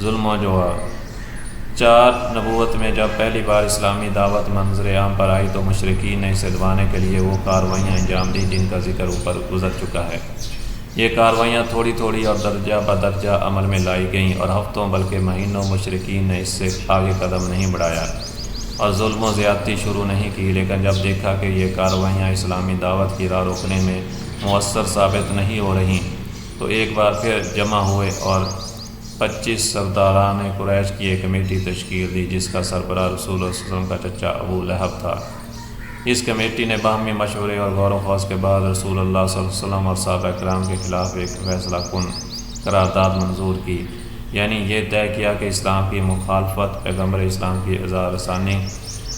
ظلم و جوار۔ 4 نبوت میں جب پہلی بار اسلامی دعوت منظر عام پر آئی تو مشرکین نے اسے دبانے کے لیے وہ کارروائیاں انجام دیں جن کا ذکر اوپر گزر چکا ہے۔ یہ کارروائیاں تھوڑی تھوڑی اور درجہ بدرجہ عمل میں لائی گئیں اور ہفتوں بلکہ مہینوں مشرکین نے اس سے آگے قدم نہیں بڑھایا اور ظلم و زیادتی شروع نہیں کی، لیکن جب دیکھا کہ یہ کارروائیاں اسلامی دعوت کی راہ روکنے میں مؤثر ثابت نہیں ہو رہیں تو ایک بار پھر جمع ہوئے اور 25 سرداران قریش کی ایک کمیٹی تشکیل دی جس کا سربراہ رسول اللہ صلی اللہ علیہ وسلم کا چچا ابو لہب تھا۔ اس کمیٹی نے باہمی مشورے اور غور و خوض کے بعد رسول اللہ صلی اللہ علیہ وسلم اور صحابہ کرام کے خلاف ایک فیصلہ کن قرارداد منظور کی، یعنی یہ طے کیا کہ اسلام کی مخالفت، پیغمبر اسلام کی اذا رسانی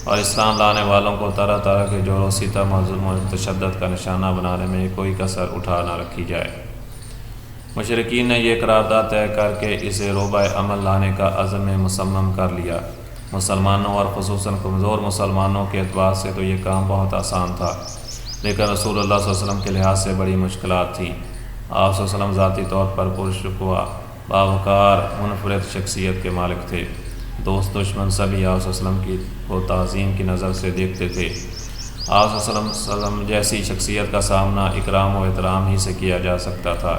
اور اسلام لانے والوں کو طرح طرح کے جور و ستم اور ظلم و تشدد کا نشانہ بنانے میں کوئی کسر اٹھا نہ رکھی جائے۔ مشرکین نے یہ قرارداد طے کر کے اسے روبہ عمل لانے کا عزم مصمم کر لیا۔ مسلمانوں اور خصوصاً کمزور مسلمانوں کے اعتبار سے تو یہ کام بہت آسان تھا، لیکن رسول اللہ صلی اللہ علیہ وسلم کے لحاظ سے بڑی مشکلات تھیں۔ آپ صلی اللہ علیہ وسلم ذاتی طور پر پرشکوہ، باوقار، منفرد شخصیت کے مالک تھے۔ دوست دشمن سبھی آپ صلی اللہ علیہ وسلم کو تعظیم کی نظر سے دیکھتے تھے۔ آپ صلی اللہ علیہ وسلم جیسی شخصیت کا سامنا اکرام و احترام ہی سے کیا جا سکتا تھا،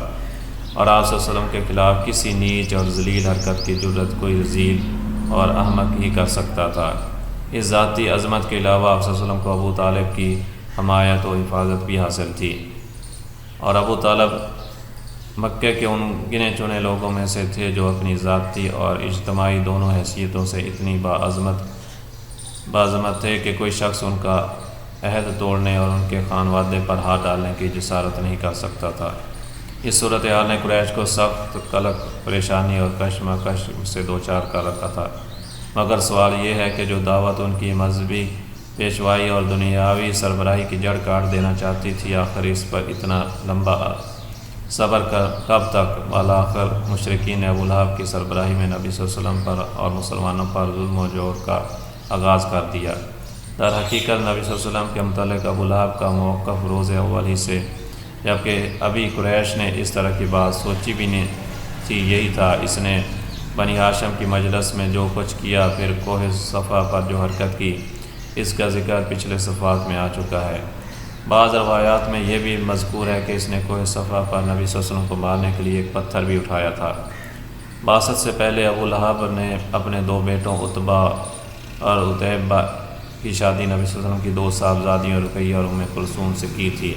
اور آپ صلی اللہ علیہ وسلم کے خلاف کسی نیچ اور ذلیل حرکت کی جرت کوئی رذیل اور احمق ہی کر سکتا تھا۔ اس ذاتی عظمت کے علاوہ آپ صلی اللہ علیہ وسلم کو ابو طالب کی حمایت و حفاظت بھی حاصل تھی، اور ابو طالب مکے کے ان گنے چنے لوگوں میں سے تھے جو اپنی ذاتی اور اجتماعی دونوں حیثیتوں سے اتنی باعظمت تھے کہ کوئی شخص ان کا عہد توڑنے اور ان کے خانوادے پر ہاتھ ڈالنے کی جسارت نہیں کر سکتا تھا۔ اس صورتحال نے قریش کو سخت قلق، پریشانی اور کشمکش سے دوچار کر رکھا تھا، مگر سوال یہ ہے کہ جو دعوت ان کی مذہبی پیشوائی اور دنیاوی سربراہی کی جڑ کاٹ دینا چاہتی تھی، آخر اس پر اتنا لمبا صبر کب تک؟ بالآخر مشرکین نے ابو لہب کی سربراہی میں نبی صلی اللہ علیہ وسلم پر اور مسلمانوں پر ظلم و جور کا آغاز کر دیا۔ در حقیقت نبی صلی اللہ علیہ وسلم کے متعلق ابو لہب کا موقف روز اول ہی سے، جبکہ ابھی قریش نے اس طرح کی بات سوچی بھی نہیں تھی، یہی تھا۔ اس نے بنی ہاشم کی مجلس میں جو کچھ کیا، پھر کوہ صفا پر جو حرکت کی، اس کا ذکر پچھلے صفحات میں آ چکا ہے۔ بعض روایات میں یہ بھی مذکور ہے کہ اس نے کوہ صفا پر نبی صلی اللہ علیہ وسلم کو مارنے کے لیے ایک پتھر بھی اٹھایا تھا۔ بعثت سے پہلے ابو لہب نے اپنے 2 بیٹوں عتبہ اور عتیبہ کی شادی نبی صلی اللہ علیہ وسلم کی 2 صاحبزادیوں رقیہ اور ام کلثوم سے کی تھی،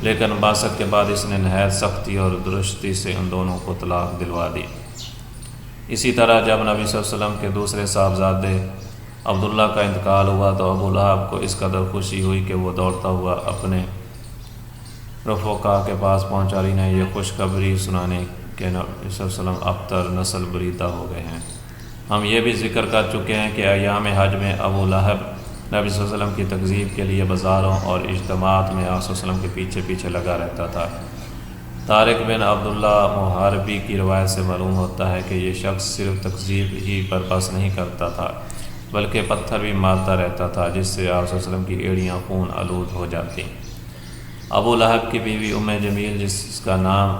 لیکن بعثت کے بعد اس نے نہایت سختی اور درستی سے ان دونوں کو طلاق دلوا دی۔ اسی طرح جب نبی صلی اللہ علیہ وسلم کے دوسرے صاحبزادے عبداللہ کا انتقال ہوا تو ابو لہب کو اس قدر خوشی ہوئی کہ وہ دوڑتا ہوا اپنے رفقا کے پاس پہنچا اور انہیں یہ خوشخبری سنانے کہ نبی صلی اللہ علیہ وسلم ابتر نسل بریدہ ہو گئے ہیں۔ ہم یہ بھی ذکر کر چکے ہیں کہ ایام حج میں ابو لہب نبی صلی اللہ علیہ وسلم کی تکذیب کے لیے بازاروں اور اجتماعات میں آپ صلی اللہ علیہ وسلم کے پیچھے پیچھے لگا رہتا تھا۔ طارق بن عبداللہ محاربی کی روایت سے معلوم ہوتا ہے کہ یہ شخص صرف تکذیب ہی پر بس نہیں کرتا تھا بلکہ پتھر بھی مارتا رہتا تھا، جس سے آپ صلی اللہ علیہ وسلم کی ایڑیاں خون آلود ہو جاتی۔ ابو لہب کی بیوی ام جمیل، جس کا نام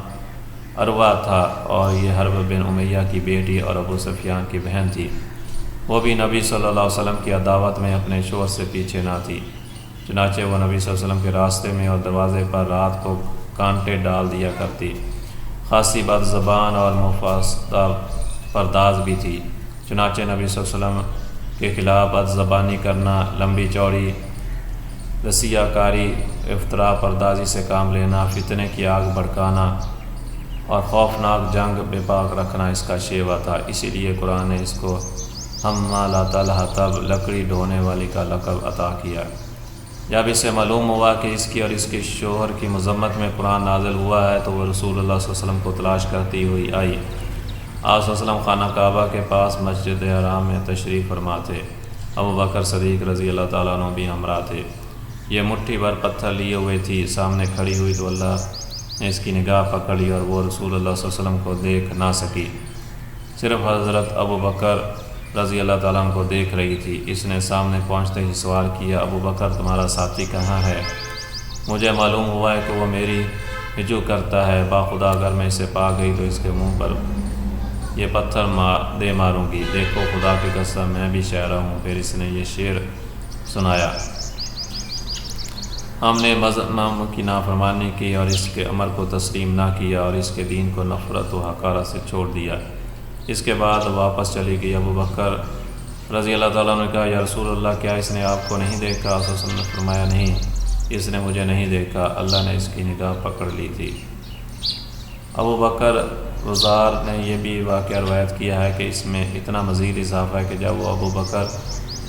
عروہ تھا اور یہ حرب بن امیہ کی بیٹی اور ابو سفیان کی بہن تھی، وہ بھی نبی صلی اللہ علیہ وسلم کی عداوت میں اپنے شوہر سے پیچھے نہ تھی، چنانچہ وہ نبی صلی اللہ علیہ وسلم کے راستے میں اور دروازے پر رات کو کانٹے ڈال دیا کرتی۔ خاصی بد زبان اور مفاسدہ پرداز بھی تھی، چنانچہ نبی صلی اللہ علیہ وسلم کے خلاف بد زبانی کرنا، لمبی چوڑی رسیہ کاری، افطرا پردازی سے کام لینا، فتنے کی آگ بھڑکانا اور خوفناک جنگ بے باک رکھنا اس کا شیوا تھا۔ اسی لیے قرآن نے اس کو حمالۃ الحطب، لکڑی ڈھونے والی کا لقب عطا کیا۔ جب اسے معلوم ہوا کہ اس کی اور اس کے شوہر کی مذمت میں قرآن نازل ہوا ہے تو وہ رسول اللہ صلی اللہ علیہ وسلم کو تلاش کرتی ہوئی آئی۔ آپ صلی اللہ علیہ وسلم خانہ کعبہ کے پاس مسجد حرام میں تشریف فرما تھے۔ ابو بکر صدیق رضی اللہ تعالیٰ عنہ بھی ہمراہ تھے۔ یہ مٹھی بھر پتھر لیے ہوئے تھی، سامنے کھڑی ہوئی تو اللہ نے اس کی نگاہ پکڑ لی اور وہ رسول اللہ صلی اللہ علیہ وسلم کو دیکھ نہ سکی، صرف حضرت ابو بکر رضی اللہ تعالیٰ عنہ کو دیکھ رہی تھی۔ اس نے سامنے پہنچتے ہی سوال کیا، ابو بکر تمہارا ساتھی کہاں ہے؟ مجھے معلوم ہوا ہے کہ وہ میری ہجو کرتا ہے، باخدا اگر میں اسے پا گئی تو اس کے منہ پر یہ پتھر دے ماروں گی، دیکھو خدا کی قسم میں بھی شاعرہ ہوں۔ پھر اس نے یہ شعر سنایا، ہم نے مذہب کی نافرمانی کی اور اس کے امر کو تسلیم نہ کیا اور اس کے دین کو نفرت و حقارت سے چھوڑ دیا۔ اس کے بعد واپس چلی گئی۔ ابو بکر رضی اللہ تعالیٰ نے کہا، یا رسول اللہ، کیا اس نے آپ کو نہیں دیکھا؟ آپ صلی اللہ علیہ وسلم نے فرمایا، نہیں، اس نے مجھے نہیں دیکھا، اللہ نے اس کی نگاہ پکڑ لی تھی۔ ابو بکر وزار نے یہ بھی واقعہ روایت کیا ہے کہ اس میں اتنا مزید اضافہ ہے کہ جب وہ ابو بکر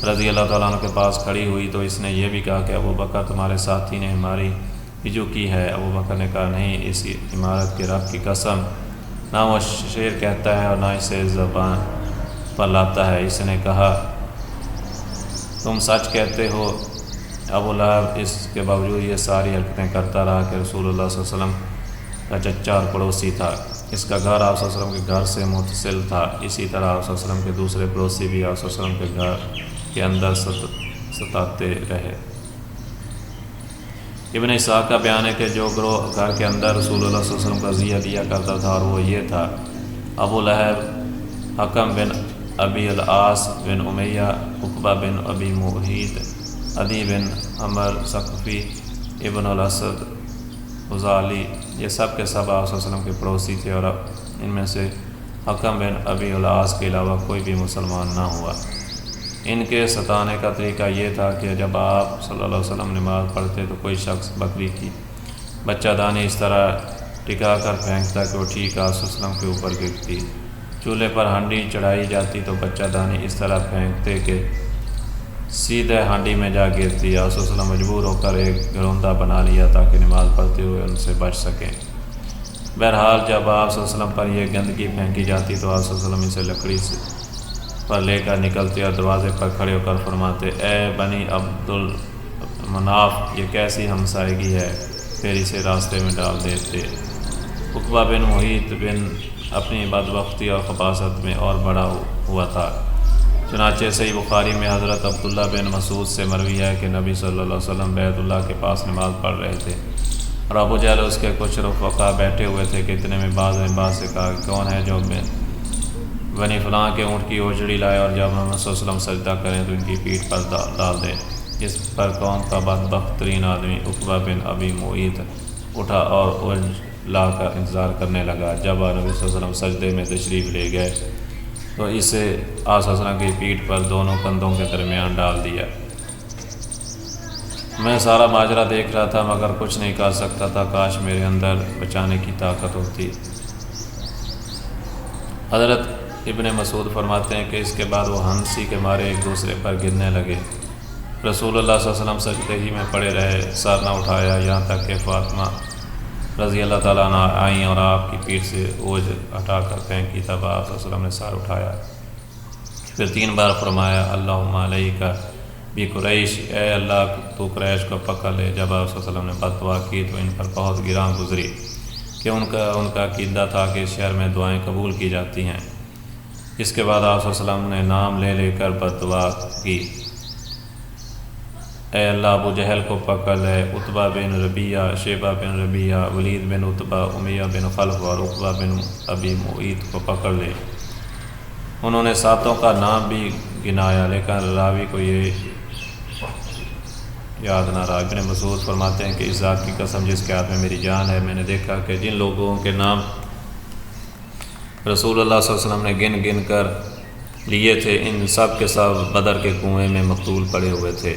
رضی اللہ تعالیٰ عنہ کے پاس کھڑی ہوئی تو اس نے یہ بھی کہا کہ ابو بکر، تمہارے ساتھی نے ہماری ہجو کی ہے۔ ابو بکر نے کہا، نہیں، اس عمارت کے رب کی قسم، نہ وہ شعر کہتا ہے اور نہ اسے زبان پر لاتا ہے۔ اس نے کہا، تم سچ کہتے ہو۔ ابو لہب اس کے باوجود یہ ساری حرکتیں کرتا رہا کہ رسول اللہ صلی اللہ علیہ وسلم کا چچا اور پڑوسی تھا۔ اس کا گھر آپ صلی اللہ علیہ وسلم کے گھر سے متصل تھا۔ اسی طرح آپ صلی اللہ علیہ وسلم کے دوسرے پڑوسی بھی آپ صلی اللہ علیہ وسلم کے گھر کے اندر ستاتے رہے۔ ابن اسحاق کا بیان ہے کہ جو گروہ گھر کے اندر رسول اللہ صلی اللہ علیہ وسلم کا اذیہ دیا کرتا تھا اور وہ یہ تھا: ابو لہب، حکم بن ابی العاص بن امیہ، عقبہ بن ابی معیط، عدی بن عمر ثقفی، ابن الاسد غزالی، یہ سب کے سب آپ صلی اللہ علیہ وسلم کے پڑوسی تھے، اور ان میں سے حکم بن ابی العاص کے علاوہ کوئی بھی مسلمان نہ ہوا۔ ان کے ستانے کا طریقہ یہ تھا کہ جب آپ صلی اللہ علیہ وسلم نماز پڑھتے تو کوئی شخص بکری کی بچہ دانی اس طرح ٹکا کر پھینکتا کہ وہ ٹھیک آپ صلی اللہ علیہ وسلم کے اوپر گرتی۔ چولہے پر ہانڈی چڑھائی جاتی تو بچہ دانی اس طرح پھینکتے کہ سیدھے ہانڈی میں جا گرتی۔ آپ صلی اللہ علیہ وسلم مجبور ہو کر ایک گروندہ بنا لیا تاکہ نماز پڑھتے ہوئے ان سے بچ سکیں۔ بہرحال جب آپ صلی اللہ علیہ وسلم پر یہ گندگی پھینکی جاتی تو آپ صلی اللہ علیہ وسلم اسے لکڑی پر لے کر نکلتے اور دروازے پر کھڑے ہو کر فرماتے، اے بنی عبد المناف، یہ کیسی ہمسائیگی ہے؟ پھر اسے راستے میں ڈال دیتے۔ عقبہ بن معیط بن اپنی بدبختی اور خباثت میں اور بڑا ہوا تھا۔ چنانچہ صحیح بخاری میں حضرت عبداللہ بن مسعود سے مروی ہے کہ نبی صلی اللہ علیہ وسلم بیت اللہ کے پاس نماز پڑھ رہے تھے اور ابو جہل اس کے کچھ رفقا بیٹھے ہوئے تھے کہ اتنے میں بعض سے کہا، کون ہے جو بنی فلاں کے اونٹ کی اوجڑی لائے اور جب محمد صلی اللہ علیہ وسلم سجدہ کریں تو ان کی پیٹھ پر ڈال دے۔ اس پر قوم کا بدبخت ترین آدمی عقبہ بن ابی معیط اٹھا اور اوج لا کر انتظار کرنے لگا۔ جب نبی صلی اللہ علیہ وسلم سجدے میں تشریف لے گئے تو اسے آپ صلی اللہ علیہ وسلم کی پیٹھ پر دونوں کندھوں کے درمیان ڈال دیا۔ میں سارا ماجرا دیکھ رہا تھا مگر کچھ نہیں کر سکتا تھا، کاش میرے اندر بچانے کی طاقت ہوتی۔ حضرت ابن مسعود فرماتے ہیں کہ اس کے بعد وہ ہنسی کے مارے ایک دوسرے پر گرنے لگے۔ رسول اللہ صلی اللہ علیہ وسلم سجدے ہی میں پڑے رہے، سر نہ اٹھایا، یہاں تک کہ فاطمہ رضی اللہ تعالیٰ عنہ آئیں اور آپ کی پیٹھ سے اوجھ ہٹا کر پھینکی، تب آپ صلی اللہ علیہ وسلم نے سر اٹھایا، پھر 3 بار فرمایا، اللہم علیک بقریش، اے اللہ تو قریش کو پکڑ لے۔ جب آپ صلی اللہ علیہ وسلم نے بد دعا کی تو ان پر بہت گراں گزری کہ ان کا عقیدہ تھا کہ اس شہر میں دعائیں قبول کی جاتی ہیں۔ اس کے بعد آپ صلی اللہ علیہ وسلم نے نام لے لے کر بد دعا کی، اے اللہ ابو جہل کو پکڑ لے، عتبہ بن ربیہ، شیبہ بن ربیہ، ولید بن عتبہ، امیہ بن خلف اور عقبہ بن ابی معیط کو پکڑ لے۔ انہوں نے 7 کا نام بھی گنایا لیکن راوی کو یہ یاد نہ رہا۔ ابن مسعود فرماتے ہیں کہ اس ذات کی قسم جس کے ہاتھ میں میری جان ہے، میں نے دیکھا کہ جن لوگوں کے نام رسول اللہ صلی اللہ علیہ وسلم نے گن گن کر لیے تھے، ان سب کے سب بدر کے کنویں میں مقتول پڑے ہوئے تھے۔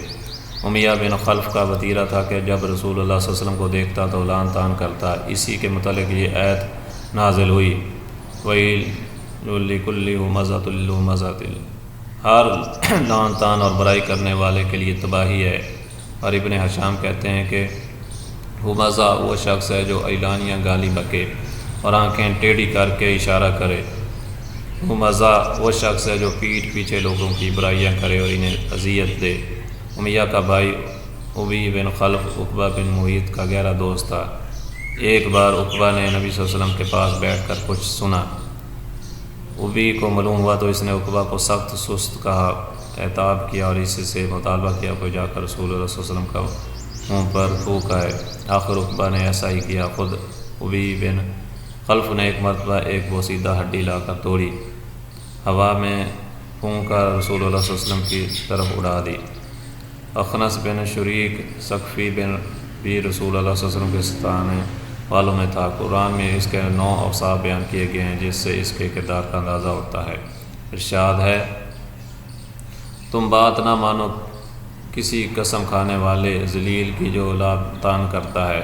امیہ بن خلف کا وطیرہ تھا کہ جب رسول اللہ صلی اللہ علیہ وسلم کو دیکھتا تو لعن طعن کرتا۔ اسی کے متعلق یہ آیت نازل ہوئی، وَيْلٌ لِكُلِّ ہُمَزَةٍ لُمَزَةٍ، ہر لعن طعن اور برائی کرنے والے کے لیے تباہی ہے۔ اور ابن حشام کہتے ہیں کہ ہمزہ وہ شخص ہے جو اعلانیہ گالی بکے اور آنکھیں ٹیڑھی کر کے اشارہ کرے۔ ہمزہ وہ شخص ہے جو پیٹھ پیچھے لوگوں کی برائیاں کرے اور انہیں اذیت دے۔ امیہ کا بھائی ابی بن خلف عقبہ بن معیط کا گہرا دوست تھا۔ ایک بار عقبہ نے نبی صلی اللہ علیہ وسلم کے پاس بیٹھ کر کچھ سنا، ابی کو معلوم ہوا تو اس نے عقبہ کو سخت سست کہا، اعتاب کیا اور اس سے مطالبہ کیا کہ جا کر رسول اللہ صلی اللہ علیہ وسلم کا منہ پر تھوک آئے۔ آخر عقبہ نے ایسا ہی کیا۔ خود ابی بن خلف نے ایک مرتبہ ایک بوسیدہ ہڈی لا کر توڑی، ہوا میں پھونک کر رسول اللہ صلی اللہ علیہ وسلم کی طرف اڑا دی۔ اخنس بن شریک ثقفی بن بھی رسول اللہ صلی اللہ علیہ وسلم کے ستانے والوں میں تھا۔ قرآن میں اس کے 9 اوصاف بیان کیے گئے ہیں جس سے اس کے کردار کا اندازہ ہوتا ہے۔ ارشاد ہے، تم بات نہ مانو کسی قسم کھانے والے ذلیل کی جو لعان کرتا ہے،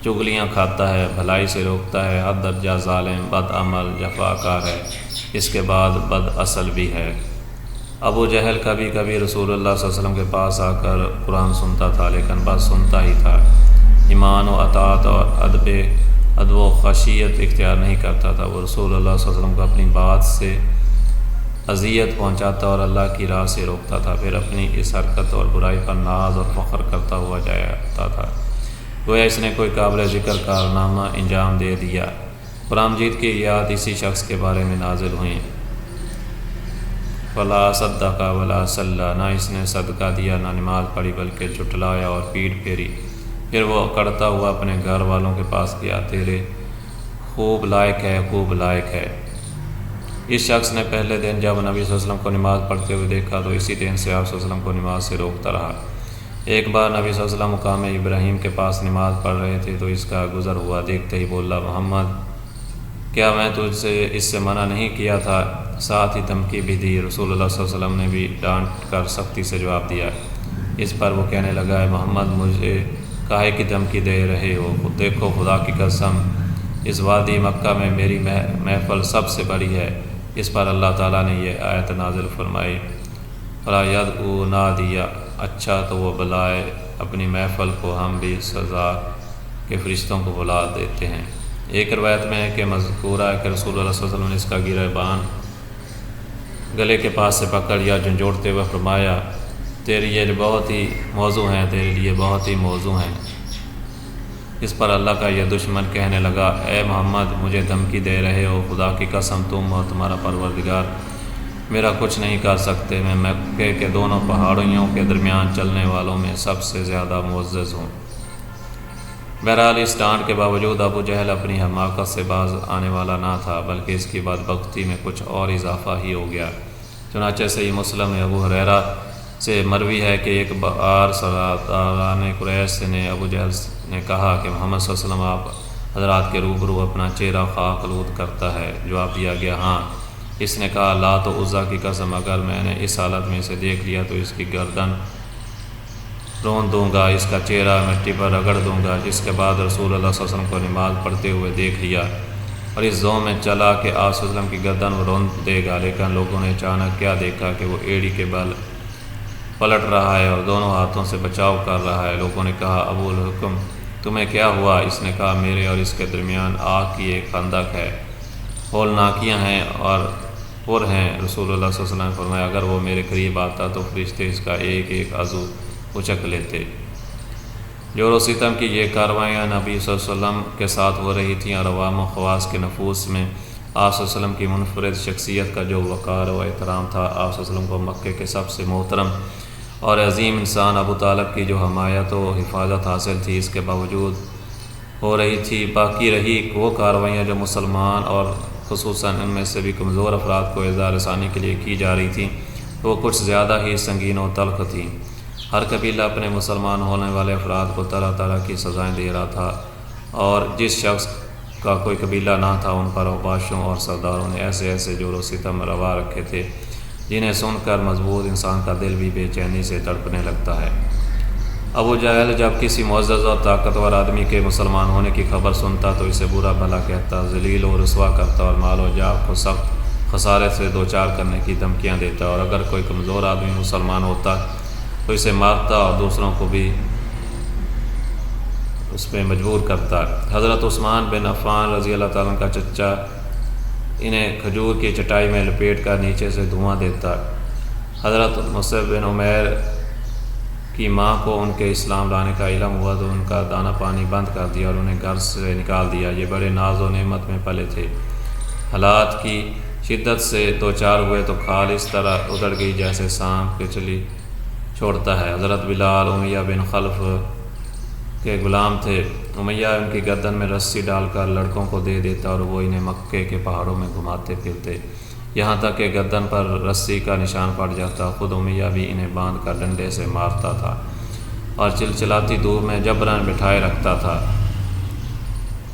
چغلیاں کھاتا ہے، بھلائی سے روکتا ہے، حد درجہ ظالم، بد عمل، جفاکار ہے، اس کے بعد بد اصل بھی ہے۔ ابو جہل کبھی کبھی رسول اللہ صلی اللہ علیہ وسلم کے پاس آ کر قرآن سنتا تھا، لیکن بس سنتا ہی تھا، ایمان و اطاعت اور ادب و خشیت اختیار نہیں کرتا تھا۔ وہ رسول اللہ صلی اللہ علیہ وسلم کو اپنی بات سے اذیت پہنچاتا اور اللہ کی راہ سے روکتا تھا، پھر اپنی اس حرکت اور برائی پر ناز اور فخر کرتا ہوا جاتا تھا، گویا اس نے کوئی قابل ذکر کارنامہ انجام دے دیا۔ قرآن مجید کی یاد اسی شخص کے بارے میں نازل ہوئیں، فلا صدق ولا صلی، نہ اس نے صدقہ دیا نہ نماز پڑھی بلکہ جھٹلایا اور پیٹھ پھیری۔ پھر وہ اکڑتا ہوا اپنے گھر والوں کے پاس گیا، تیرے خوب لائق ہے، خوب لائق ہے۔ اس شخص نے پہلے دن جب نبی صلی اللہ علیہ وسلم کو نماز پڑھتے ہوئے دیکھا تو اسی دن سے آپ صلی اللہ علیہ وسلم کو نماز سے روکتا رہا۔ ایک بار نبی صلی اللہ علیہ وسلم مقام ابراہیم کے پاس نماز پڑھ رہے تھے تو اس کا گزر ہوا، دیکھتے ہی بولا، محمد کیا میں تجھ سے اس سے منع نہیں کیا تھا؟ ساتھ ہی دھمکی بھی دی۔ رسول اللہ صلی اللہ علیہ وسلم نے بھی ڈانٹ کر سختی سے جواب دیا۔ اس پر وہ کہنے لگا، ہے محمد مجھے کاہے کی دھمکی دے رہے ہو؟ خود دیکھو، خدا کی قسم اس وادی مکہ میں میری محفل سب سے بڑی ہے۔ اس پر اللہ تعالیٰ نے یہ آیت نازل فرمائی، فلا یدعو نادیا، اچھا تو وہ بلائے اپنی محفل کو، ہم بھی سزا کے فرشتوں کو بلا دیتے ہیں۔ ایک روایت میں ہے کہ مذکورہ ہے کہ رسول اللہ صلی اللہ علیہ وسلم نے اس کا گریبان گلے کے پاس سے پکڑ یا جھنجھوڑتے ہوئے فرمایا، تیرے یہ بہت ہی موزوں ہیں، تیرے لیے بہت ہی موزوں ہیں۔ اس پر اللہ کا یہ دشمن کہنے لگا، اے محمد مجھے دھمکی دے رہے ہو؟ خدا کی قسم تم اور تمہارا پروردگار میرا کچھ نہیں کر سکتے، میں مکے کے دونوں پہاڑیوں کے درمیان چلنے والوں میں سب سے زیادہ معزز ہوں۔ بہرحال اس ڈانٹ کے باوجود ابو جہل اپنی حماقت سے باز آنے والا نہ تھا، بلکہ اس کی بدبختی میں کچھ اور اضافہ ہی ہو گیا۔ چنانچہ صحیح مسلم میں ابو ہریرہ سے مروی ہے کہ ایک بار سرداران قریش نے ابو جہل نے کہا کہ محمد صلی اللہ علیہ وسلم آپ حضرات کے روبرو اپنا چہرہ خاک آلود کرتا ہے؟ جواب دیا گیا، ہاں۔ اس نے کہا، لات و عزیٰ کی قسم اگر میں نے اس حالت میں اسے دیکھ لیا تو اس کی گردن رون دوں گا، اس کا چہرہ مٹی پر رگڑ دوں گا۔ اس کے بعد رسول اللہ صلی اللہ علیہ وسلم کو نماز پڑھتے ہوئے دیکھ لیا اور اس ذوق میں چلا کہ آپ صلی اللہ علیہ وسلم کی گردن وہ رون دے گا، لیکن لوگوں نے اچانک کیا دیکھا کہ وہ ایڑی کے بل پلٹ رہا ہے اور دونوں ہاتھوں سے بچاؤ کر رہا ہے۔ لوگوں نے کہا، ابو الحکم تمہیں کیا ہوا؟ اس نے کہا، میرے اور اس کے درمیان آگ کی ایک خندق ہے، ہولناکیاں ہیں اور پر ہیں۔ رسول اللہ صلی اللہ علیہ وسلم نے فرمایا، اگر وہ میرے قریب آتا تو فرشتے اس کا ایک ایک عضو اچک لیتے۔ جور و ستم کی یہ کاروائیاں نبی صلی اللہ علیہ وسلم کے ساتھ ہو رہی تھیں اور عوام و خواص کے نفوس میں آپ صلی اللہ علیہ وسلم کی منفرد شخصیت کا جو وقار و احترام تھا، آپ صلی اللہ علیہ وسلم کو مکے کے سب سے محترم اور عظیم انسان ابو طالب کی جو حمایت و حفاظت حاصل تھی، اس کے باوجود ہو رہی تھی۔ باقی رہی وہ کاروائیاں جو مسلمان اور خصوصاً ان میں سے بھی کمزور افراد کو ایذا رسانی کے لیے کی جا رہی تھیں، وہ کچھ زیادہ ہی سنگین و تلخ تھیں۔ ہر قبیلہ اپنے مسلمان ہونے والے افراد کو طرح طرح کی سزائیں دے رہا تھا، اور جس شخص کا کوئی قبیلہ نہ تھا ان پر اوباشوں اور سرداروں نے ایسے ایسے جور و ستم روا رکھے تھے جنہیں سن کر مضبوط انسان کا دل بھی بے چینی سے تڑپنے لگتا ہے۔ ابو جہل جب کسی معزز اور طاقتور آدمی کے مسلمان ہونے کی خبر سنتا تو اسے برا بھلا کہتا، ذلیل و رسوا کرتا اور مال و جاہ کو سخت خسارے سے دوچار کرنے کی دھمکیاں دیتا، اور اگر کوئی کمزور آدمی مسلمان ہوتا تو اسے مارتا اور دوسروں کو بھی اس پہ مجبور کرتا۔ حضرت عثمان بن عفان رضی اللہ تعالیٰ کا چچا انہیں کھجور کی چٹائی میں لپیٹ کر نیچے سے دھواں دیتا۔ حضرت مصعب بن عمیر کی ماں کو ان کے اسلام لانے کا علم ہوا تو ان کا دانہ پانی بند کر دیا اور انہیں گھر سے نکال دیا۔ یہ بڑے ناز و نعمت میں پلے تھے، حالات کی شدت سے دوچار ہوئے تو کھال اس طرح اگڑ گئی جیسے سانپ کچلی چھوڑتا ہے۔ حضرت بلال، امیہ بن خلف، کے غلام تھے۔ امیہ ان کی گردن میں رسی ڈال کر لڑکوں کو دے دیتا اور وہ انہیں مکے کے پہاڑوں میں گھماتے پھرتے، یہاں تک کہ گردن پر رسی کا نشان پڑ جاتا۔ خود امیہ بھی انہیں باندھ کر ڈنڈے سے مارتا تھا اور چلچلاتی دھوپ میں جبراً بٹھائے رکھتا تھا۔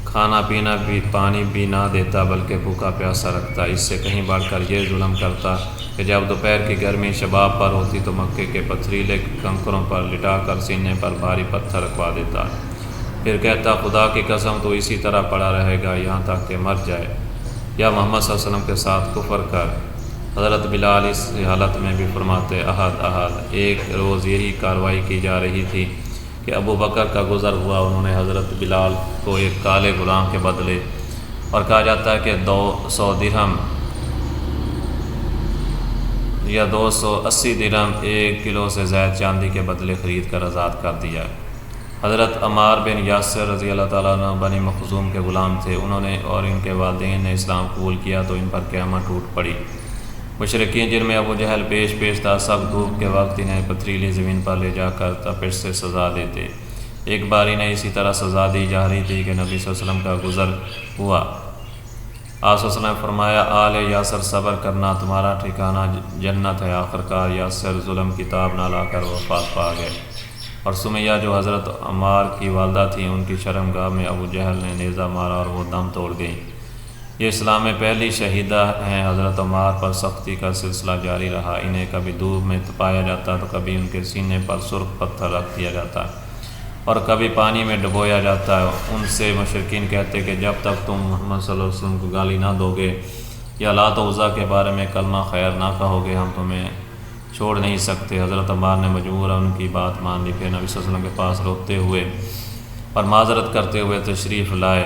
کھانا پینا بھی پانی بھی نہ دیتا بلکہ بھوکا پیاسا رکھتا۔ اس سے کہیں بڑھ کر یہ ظلم کرتا کہ جب دوپہر کی گرمی شباب پر ہوتی تو مکے کے پتھریلے کنکروں پر لٹا کر سینے پر بھاری پتھر رکھوا دیتا، پھر کہتا خدا کی قسم تو اسی طرح پڑا رہے گا یہاں تک کہ مر جائے یا محمد صلی اللہ علیہ وسلم کے ساتھ کفر کر۔ حضرت بلال اس حالت میں بھی فرماتے احد احد۔ ایک روز یہی کارروائی کی جا رہی تھی کہ ابو بکر کا گزر ہوا۔ انہوں نے حضرت بلال کو ایک کالے غلام کے بدلے، اور کہا جاتا ہے کہ 200 درہم یا 280 درہم 1 کلو سے زائد چاندی کے بدلے خرید کر آزاد کر دیا۔ حضرت عمار بن یاسر رضی اللہ تعالیٰ عنہ بنی مخزوم کے غلام تھے۔ انہوں نے اور ان کے والدین نے اسلام قبول کیا تو ان پر قیامت ٹوٹ پڑی۔ مشرکین جن میں ابو جہل پیش تھا، سب دھوپ کے وقت انہیں پتھریلی زمین پر لے جا کر تپش سے سزا دیتے۔ ایک بار انہیں اسی طرح سزا دی جا رہی تھی کہ نبی صلی اللہ علیہ وسلم کا گزر ہوا۔ آپ صلی اللہ علیہ وسلم نے فرمایا آل یاسر صبر کرنا، تمہارا ٹھکانہ جنت ہے۔ آخرکار یاسر ظلم کتاب نہ لا کر وفات پا گئے، اور سمیہ جو حضرت عمار کی والدہ تھیں، ان کی شرمگاہ میں ابو جہل نے نیزہ مارا اور وہ دم توڑ گئیں۔ یہ اسلام میں پہلی شہیدہ ہیں۔ حضرت عمار پر سختی کا سلسلہ جاری رہا۔ انہیں کبھی دھوپ میں تپایا جاتا تو کبھی ان کے سینے پر سرخ پتھر رکھ دیا جاتا اور کبھی پانی میں ڈبویا جاتا ہے۔ ان سے مشرکین کہتے کہ جب تک تم محمد صلی اللہ علیہ وسلم کو گالی نہ دو گے یا لات و عزیٰ کے بارے میں کلمہ خیر نہ کہو گے، ہم تمہیں چھوڑ نہیں سکتے۔ حضرت عمار نے مجبور ان کی بات مان لی۔ پھر نبی صلی اللہ علیہ وسلم کے پاس روتے ہوئے اور معذرت کرتے ہوئے تشریف لائے۔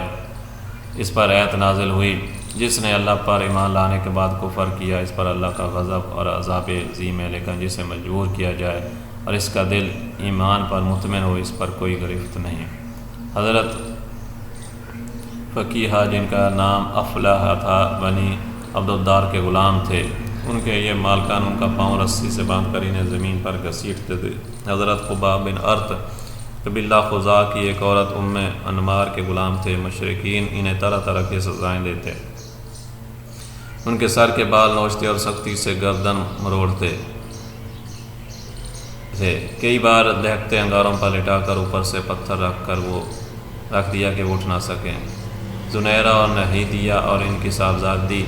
اس پر آیت نازل ہوئی، جس نے اللہ پر ایمان لانے کے بعد کفر کیا، اس پر اللہ کا غضب اور عذاب عظیم ہے، لیکن جسے مجبور کیا جائے اور اس کا دل ایمان پر مطمئن ہو، اس پر کوئی گرفت نہیں۔ حضرت فقیہ جن کا نام افلاح تھا، بنی عبدالدار کے غلام تھے۔ ان کے یہ مالکان ان کا پاؤں رسی سے باندھ کر انہیں زمین پر گھسیٹتے تھے۔ حضرت خباب بن ارت قبیلہ خزاع کی ایک عورت ام انمار کے غلام تھے۔ مشرکین انہیں طرح طرح کی سزائیں دیتے، ان کے سر کے بال نوچتے اور سختی سے گردن مروڑتے تھے۔ کئی بار دہکتے انگاروں پر لٹا کر اوپر سے پتھر رکھ دیا کہ وہ اٹھ نہ سکیں۔ زنیرہ اور نہیدیہ اور ان کی صاحبزادی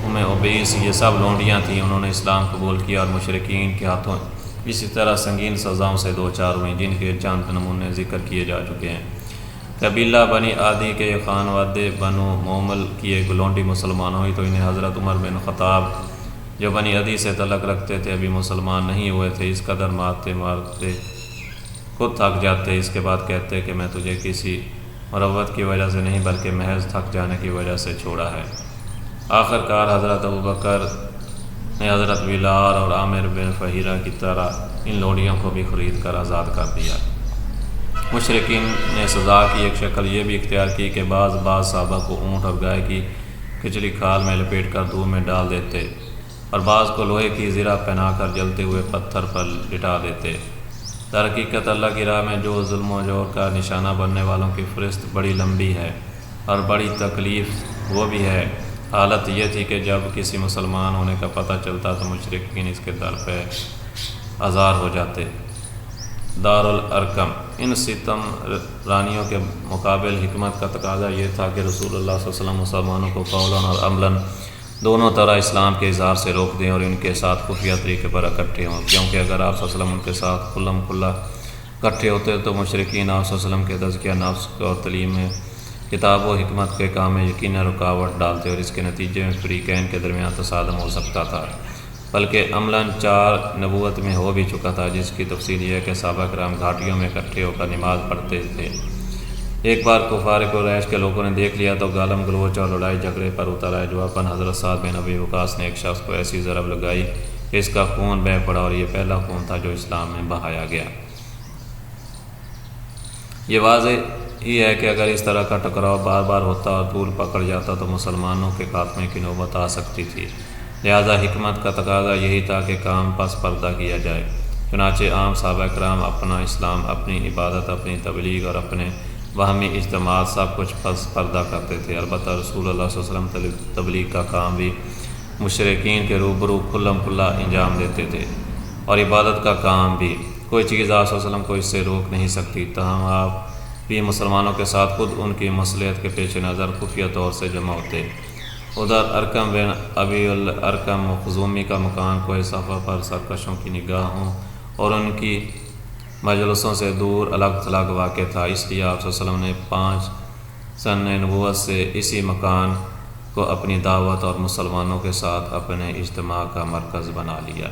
ام عبیس، یہ سب لونڈیاں تھیں۔ انہوں نے اسلام قبول کیا اور مشرکین کے ہاتھوں اسی طرح سنگین سزاؤں سے دوچار ہوئیں، جن کے چند نمونے ذکر کیے جا چکے ہیں۔ قبیلہ بنی عادی کے خانوادے بنو مومل کی ایک لونڈی مسلمان ہوئی تو انہیں حضرت عمر بن خطاب جو بنی عدی سے تعلق رکھتے تھے ابھی مسلمان نہیں ہوئے تھے، اس قدر مارتے خود تھک جاتے، اس کے بعد کہتے کہ میں تجھے کسی مروت کی وجہ سے نہیں بلکہ محض تھک جانے کی وجہ سے چھوڑا ہے۔ آخر کار حضرت ابوبکر نے حضرت بلال اور عامر بن فہیرہ کی طرح ان لوڈیوں کو بھی خرید کر آزاد کر دیا۔ مشرکین نے سزا کی ایک شکل یہ بھی اختیار کی کہ بعض صحابہ کو اونٹ اور گائے کی کچلی کھال میں لپیٹ کر دھوپ میں ڈال دیتے اور بعض کو لوہے کی زرہ پہنا کر جلتے ہوئے پتھر پر لٹا دیتے۔ در حقیقت اللہ کی راہ میں جو ظلم و جور کا نشانہ بننے والوں کی فہرست بڑی لمبی ہے اور بڑی تکلیف وہ بھی ہے۔ حالت یہ تھی کہ جب کسی مسلمان ہونے کا پتہ چلتا تو مشرکین اس کے در پہ آزار ہو جاتے۔ دارالارقم ان ستم رانیوں کے مقابل حکمت کا تقاضا یہ تھا کہ رسول اللہ صلی اللہ علیہ وسلم مسلمانوں کو قولاً اور عملاً دونوں طرح اسلام کے اظہار سے روک دیں اور ان کے ساتھ خفیہ طریقے پر اکٹھے ہوں، کیونکہ اگر آپ صلی اللہ علیہ وسلم ان کے ساتھ کھلم کھلا اکٹھے ہوتے تو مشرکین آپ صلی اللہ علیہ وسلم کے تزکیہ نفس اور تعلیم میں کتاب و حکمت کے کام میں یقیناً رکاوٹ ڈالتے اور اس کے نتیجے میں فریقین کے درمیان تصادم ہو سکتا تھا، بلکہ عملاً 4 نبوت میں ہو بھی چکا تھا، جس کی تفصیل یہ ہے کہ صحابہ کرام گھاٹیوں میں اکٹھے ہو کر نماز پڑھتے تھے۔ ایک بار کفار قریش کے لوگوں نے دیکھ لیا تو گالم گلوچ اور لڑائی جھگڑے پر اتر آئے۔ جواباً حضرت سعد بن ابی وقاص نے ایک شخص کو ایسی ضرب لگائی کہ اس کا خون بہہ پڑا، اور یہ پہلا خون تھا جو اسلام میں بہایا گیا۔ یہ واضح ہی ہے کہ اگر اس طرح کا ٹکراؤ بار بار ہوتا اور طول پکڑ جاتا تو مسلمانوں کے خاتمے کی نوبت آ سکتی تھی، لہذا حکمت کا تقاضا یہی تھا کہ کام پس پردہ کیا جائے۔ چنانچہ عام صحابہ کرام اپنا اسلام، اپنی عبادت، اپنی تبلیغ اور اپنے باہمی اجتماعات سب کچھ پردہ کرتے تھے۔ البتہ رسول اللہ صلی اللہ علیہ وسلم تبلیغ کا کام بھی مشرکین کے روبرو کھلم کھلا انجام دیتے تھے، اور عبادت کا کام بھی کوئی چیز آپ صلی اللہ علیہ وسلم کو اس سے روک نہیں سکتی۔ تاہم آپ بھی مسلمانوں کے ساتھ خود ان کی مصلحت کے پیش نظر خفیہ طور سے جمع ہوتے۔ ادھر ارقم بن ابی الارقم مخزومی کا مکان کوہ صفا پر سرکشوں کی نگاہوں اور ان کی مجلسوں سے دور الگ تھلگ واقع تھا، اس لیے آپ صلی اللہ علیہ وسلم نے 5 سن نبوت سے اسی مکان کو اپنی دعوت اور مسلمانوں کے ساتھ اپنے اجتماع کا مرکز بنا لیا۔